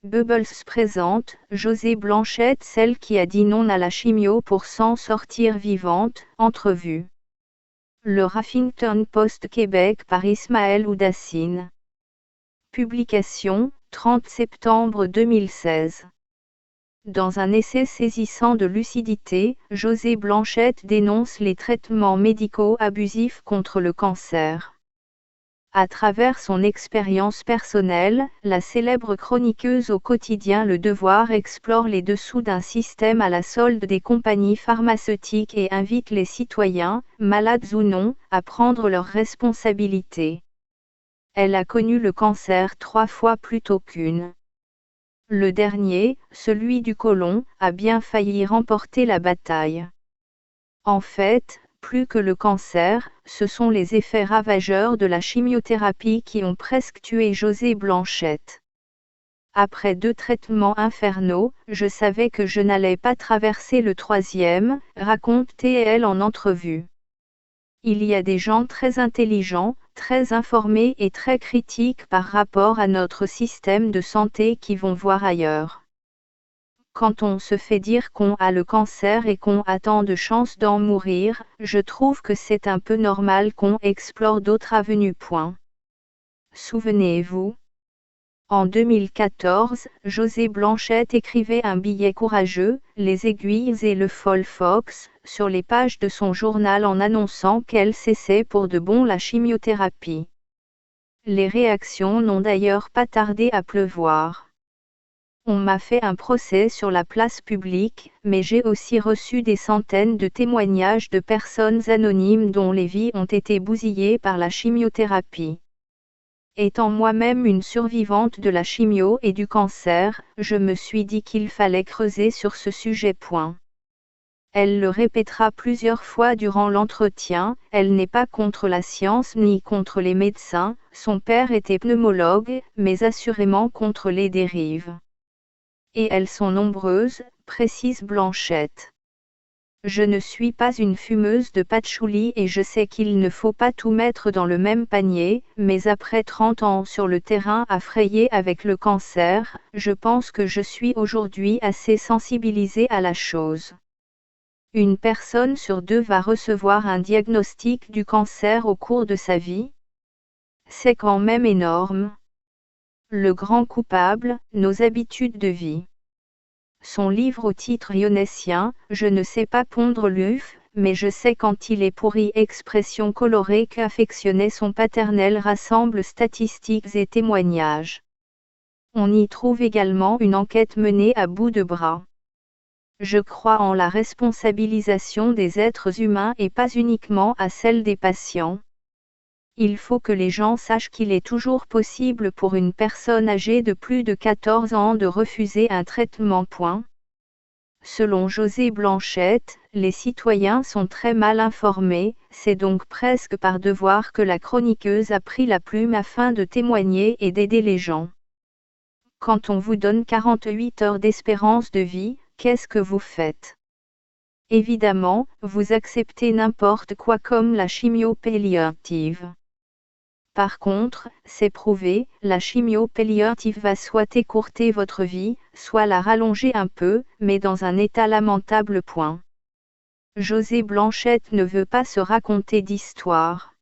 Bubbles présente Josée Blanchette, celle qui a dit non à la chimio pour s'en sortir vivante. Entrevue. Le Huffington Post Québec par Ismaël Oudassine. Publication, 30 septembre 2016. Dans un essai saisissant de lucidité, Josée Blanchette dénonce les traitements médicaux abusifs contre le cancer. À travers son expérience personnelle, la célèbre chroniqueuse au quotidien Le Devoir explore les dessous d'un système à la solde des compagnies pharmaceutiques et invite les citoyens, malades ou non, à prendre leurs responsabilités. Elle a connu le cancer 3 fois plutôt qu'une. Le dernier, celui du côlon, a bien failli remporter la bataille. En fait, plus que le cancer, ce sont les effets ravageurs de la chimiothérapie qui ont presque tué Josée Blanchette. Après 2 traitements infernaux, je savais que je n'allais pas traverser le 3e, raconte-t-elle en entrevue. Il y a des gens très intelligents, très informés et très critiques par rapport à notre système de santé qui vont voir ailleurs. Quand on se fait dire qu'on a le cancer et qu'on a tant de chances d'en mourir, je trouve que c'est un peu normal qu'on explore d'autres avenues. Souvenez-vous. En 2014, Josée Blanchette écrivait un billet courageux, Les Aiguilles et le Folfox, sur les pages de son journal en annonçant qu'elle cessait pour de bon la chimiothérapie. Les réactions n'ont d'ailleurs pas tardé à pleuvoir. On m'a fait un procès sur la place publique, mais j'ai aussi reçu des centaines de témoignages de personnes anonymes dont les vies ont été bousillées par la chimiothérapie. Étant moi-même une survivante de la chimio et du cancer, je me suis dit qu'il fallait creuser sur ce sujet. Elle le répétera plusieurs fois durant l'entretien, elle n'est pas contre la science ni contre les médecins, son père était pneumologue, mais assurément contre les dérives. Et elles sont nombreuses, précise Blanchette. Je ne suis pas une fumeuse de patchouli et je sais qu'il ne faut pas tout mettre dans le même panier, mais après 30 ans sur le terrain à frayer avec le cancer, je pense que je suis aujourd'hui assez sensibilisée à la chose. Une personne sur 2 va recevoir un diagnostic du cancer au cours de sa vie. C'est quand même énorme. Le grand coupable, nos habitudes de vie. Son livre au titre ionessien, Je ne sais pas pondre l'œuf, mais je sais quand il est pourri, expression colorée qu'affectionnait son paternel, rassemble statistiques et témoignages. On y trouve également une enquête menée à bout de bras. Je crois en la responsabilisation des êtres humains et pas uniquement à celle des patients. Il faut que les gens sachent qu'il est toujours possible pour une personne âgée de plus de 14 ans de refuser un traitement. Selon Josée Blanchette, les citoyens sont très mal informés, c'est donc presque par devoir que la chroniqueuse a pris la plume afin de témoigner et d'aider les gens. Quand on vous donne 48 heures d'espérance de vie, qu'est-ce que vous faites ? Évidemment, vous acceptez n'importe quoi comme la chimio palliative. Par contre, c'est prouvé, la chimio palliative va soit écourter votre vie, soit la rallonger un peu, mais dans un état lamentable. Josée Blanchette ne veut pas se raconter d'histoire.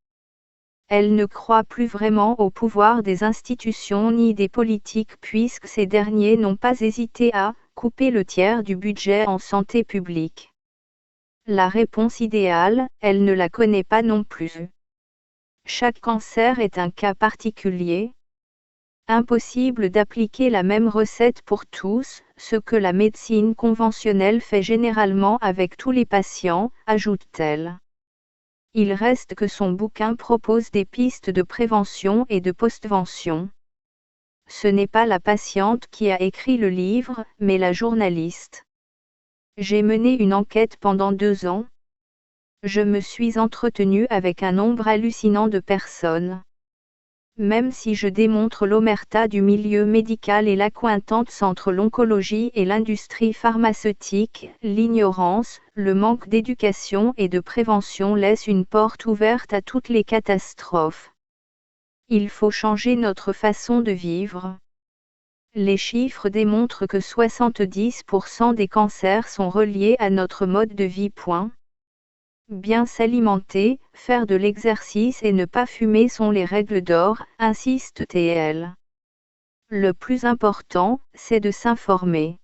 Elle ne croit plus vraiment au pouvoir des institutions ni des politiques puisque ces derniers n'ont pas hésité à couper le tiers du budget en santé publique. La réponse idéale, elle ne la connaît pas non plus. Chaque cancer est un cas particulier. Impossible d'appliquer la même recette pour tous, ce que la médecine conventionnelle fait généralement avec tous les patients, ajoute-t-elle. Il reste que son bouquin propose des pistes de prévention et de postvention. Ce n'est pas la patiente qui a écrit le livre, mais la journaliste. J'ai mené une enquête pendant 2 ans. Je me suis entretenue avec un nombre hallucinant de personnes. Même si je démontre l'omerta du milieu médical et l'accointance entre l'oncologie et l'industrie pharmaceutique, l'ignorance, le manque d'éducation et de prévention laissent une porte ouverte à toutes les catastrophes. Il faut changer notre façon de vivre. Les chiffres démontrent que 70% des cancers sont reliés à notre mode de vie. Bien s'alimenter, faire de l'exercice et ne pas fumer sont les règles d'or, insiste TL. Le plus important, c'est de s'informer.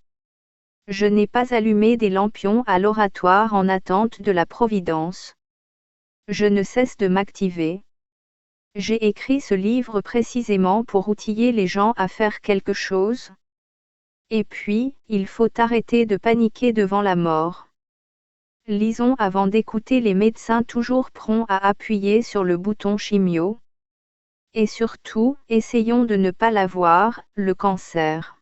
Je n'ai pas allumé des lampions à l'oratoire en attente de la providence. Je ne cesse de m'activer. J'ai écrit ce livre précisément pour outiller les gens à faire quelque chose. Et puis, il faut arrêter de paniquer devant la mort. Lisons avant d'écouter les médecins toujours prompts à appuyer sur le bouton chimio. Et surtout, essayons de ne pas l'avoir, le cancer.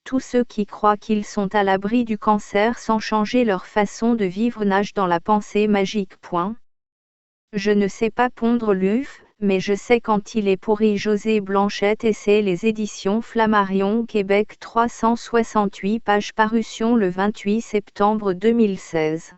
Tous ceux qui croient qu'ils sont à l'abri du cancer sans changer leur façon de vivre nagent dans la pensée magique. Je ne sais pas pondre l'œuf, mais je sais quand il est pourri. José Blanchette. Essai les éditions Flammarion Québec 368 pages. Parution le 28 septembre 2016.